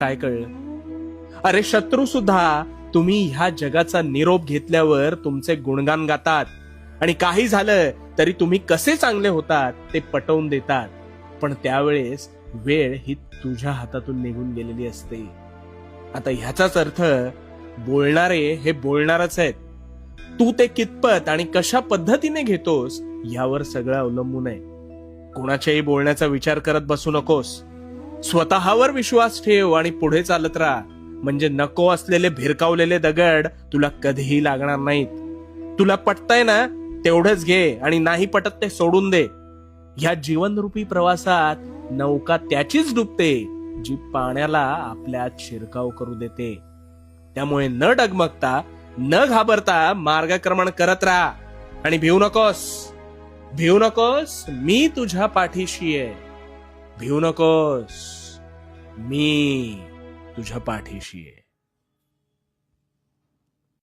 काय कळलं? अरे शत्रू सुद्धा तुम्ही ह्या जगाचा निरोप घेतल्यावर तुमचे गुणगान गातात आणि काही झालं तरी तुम्ही कसे चांगले होतात ते पटवून देतात. पण त्यावेळेस वेळ ही तुझ्या हातातून निघून गेलेली असते. आता ह्याचाच अर्थ बोलणारे हे बोलणारच आहेत. तू ते कितपत आणि कशा पद्धतीने घेतोस यावर सगळं अवलंबून आहे. कोणाच्याही बोलण्याचा विचार करत बसू नकोस. स्वतःवर विश्वास ठेव आणि पुढे चालत राहा. म्हणजे नको असलेले भिरकावलेले दगड तुला कधीही लागणार नाहीत. तुला पटतंय ना तेवढंच घे आणि नाही पटत ते सोडून दे. ह्या जीवनरूपी प्रवासात नौका त्याचीच डुबते जी पाण्याला आपल्यात शिरकाव करू देते. त्यामुळे न डगमगता न घाबरता मार्गक्रमण करत राहा आणि भिवू नकोस, मी तुझ्या पाठीशी आहे. भिवू नकोस, मी तुझ्या पाठीशी आहे.